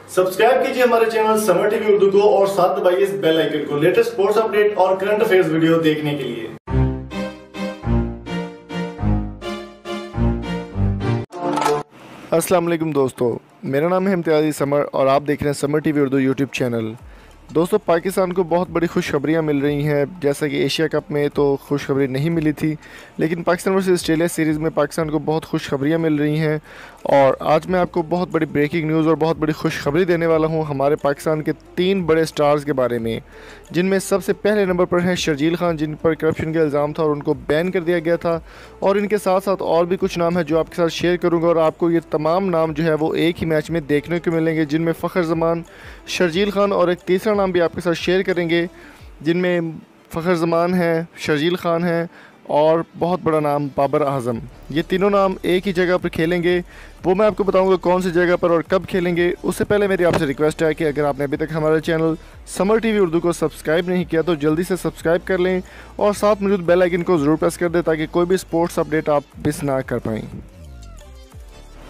Subscribe कीजिए हमारे channel summer TV Urdu को और साथ दबाइए इस बेल आइकन को लेटेस्ट स्पोर्ट्स अपडेट और करंट अफेयर्स वीडियो देखने के लिए। अस्सलाम वालेकुम दोस्तों, मेरा नाम है इम्तियाज़ समर और आप देख रहे हैं summer TV Urdu YouTube channel. दोस्तों, पाकिस्तान को बहुत बड़ी खुशखबरियाँ मिल रही हैं। जैसा कि एशिया कप में तो खुशखबरी नहीं मिली थी, लेकिन पाकिस्तान वर्सेस ऑस्ट्रेलिया सीरीज़ में पाकिस्तान को बहुत खुशखबरियाँ मिल रही हैं। और आज मैं आपको बहुत बड़ी ब्रेकिंग न्यूज़ और बहुत बड़ी खुशखबरी देने वाला हूं हमारे पाकिस्तान के 3 बड़े स्टार्स के बारे में, जिनमें सबसे पहले नंबर पर है शर्जील खान, जिन पर करप्शन का इल्ज़ाम था और उनको बैन कर दिया गया था। और इनके साथ साथ और भी कुछ नाम है जो आपके साथ शेयर करूँगा और आपको ये तमाम नाम जो है वो एक ही मैच में देखने को मिलेंगे, जिनमें फ़खर ज़मान, शर्जील खान और एक तीसरा नाम भी आपके साथ शेयर करेंगे, जिनमें फ़खर ज़मान है, शर्जील खान है और बहुत बड़ा नाम बाबर आज़म। ये तीनों नाम एक ही जगह पर खेलेंगे, वो मैं आपको बताऊंगा कौन सी जगह पर और कब खेलेंगे। उससे पहले मेरी आपसे रिक्वेस्ट है कि अगर आपने अभी तक हमारे चैनल समर टीवी उर्दू को सब्सक्राइब नहीं किया तो जल्दी से सब्सक्राइब कर लें और साथ मौजूद बेल आइकन को ज़रूर प्रेस कर दें ताकि कोई भी स्पोर्ट्स अपडेट आप मिस ना कर पाएँ।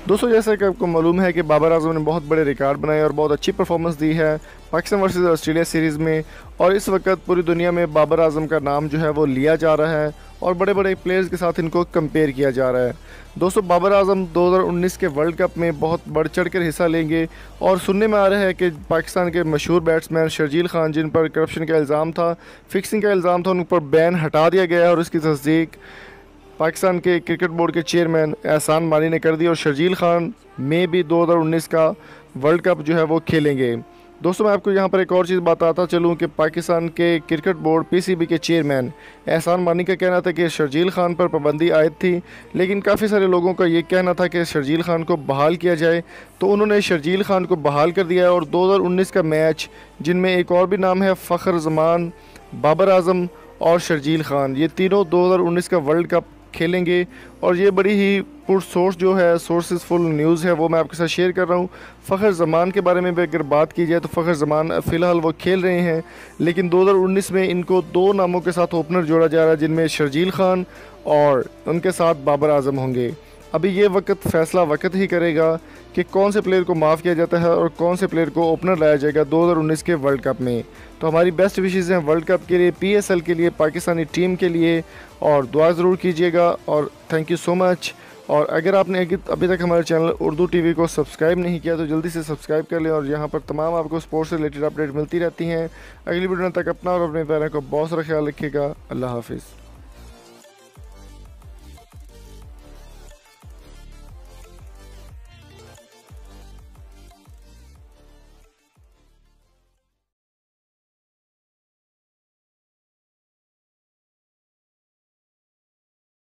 दोस्तों, जैसा कि आपको मालूम है कि बाबर आज़म ने बहुत बड़े रिकॉर्ड बनाए और बहुत अच्छी परफॉर्मेंस दी है पाकिस्तान वर्सेस ऑस्ट्रेलिया सीरीज़ में, और इस वक्त पूरी दुनिया में बाबर आज़म का नाम जो है वो लिया जा रहा है और बड़े बड़े प्लेयर्स के साथ इनको कंपेयर किया जा रहा है। दोस्तों, बाबर आज़म 2019 के वर्ल्ड कप में बहुत बढ़ चढ़ कर हिस्सा लेंगे और सुनने में आ रहा है कि पाकिस्तान के मशहूर बैट्समैन शर्जील खान, जिन पर करप्शन का इल्ज़ाम था, फिक्सिंग का इल्ज़ाम था, उन पर बैन हटा दिया गया है और इसकी तस्दीक पाकिस्तान के क्रिकेट बोर्ड के चेयरमैन एहसान मानी ने कर दी और शर्जील खान में भी 2019 का वर्ल्ड कप जो है वो खेलेंगे। दोस्तों, मैं आपको यहाँ पर एक और चीज़ बताता चलूँ कि पाकिस्तान के क्रिकेट बोर्ड पीसीबी के चेयरमैन एहसान मानी का कहना था कि शर्जील खान पर पाबंदी आयद थी, लेकिन काफ़ी सारे लोगों का ये कहना था कि शर्जील खान को बहाल किया जाए, तो उन्होंने शर्जील खान को बहाल कर दिया और 2019 का मैच, जिनमें एक और भी नाम है फ़खर ज़मान, बाबर आज़म और शर्जील खान, ये तीनों 2019 का वर्ल्ड कप खेलेंगे। और ये बड़ी ही सोर्स जो है, सोर्सेसफुल न्यूज़ है, वो मैं आपके साथ शेयर कर रहा हूँ। फ़खर ज़मान के बारे में भी अगर बात की जाए तो फ़खर ज़मान फ़िलहाल वो खेल रहे हैं, लेकिन 2019 में इनको 2 नामों के साथ ओपनर जोड़ा जा रहा है, जिनमें शर्जील खान और उनके साथ बाबर आज़म होंगे। अभी ये फैसला वक्त ही करेगा कि कौन से प्लेयर को माफ़ किया जाता है और कौन से प्लेयर को ओपनर लाया जाएगा 2019 के वर्ल्ड कप में। तो हमारी बेस्ट विशेज़ हैं वर्ल्ड कप के लिए, पीएसएल के लिए, पाकिस्तानी टीम के लिए, और दुआ ज़रूर कीजिएगा। और थैंक यू सो मच। और अगर आपने अभी तक हमारे चैनल उर्दू टीवी को सब्सक्राइब नहीं किया तो जल्दी से सब्सक्राइब कर लें, और यहाँ पर तमाम आपको स्पोर्ट्स से रिलेटेड अपडेट मिलती रहती हैं। अगली वीडियो तक अपना और अपने प्यारों को बहुत सारा ख्याल रखिएगा। अल्लाह हाफिज़।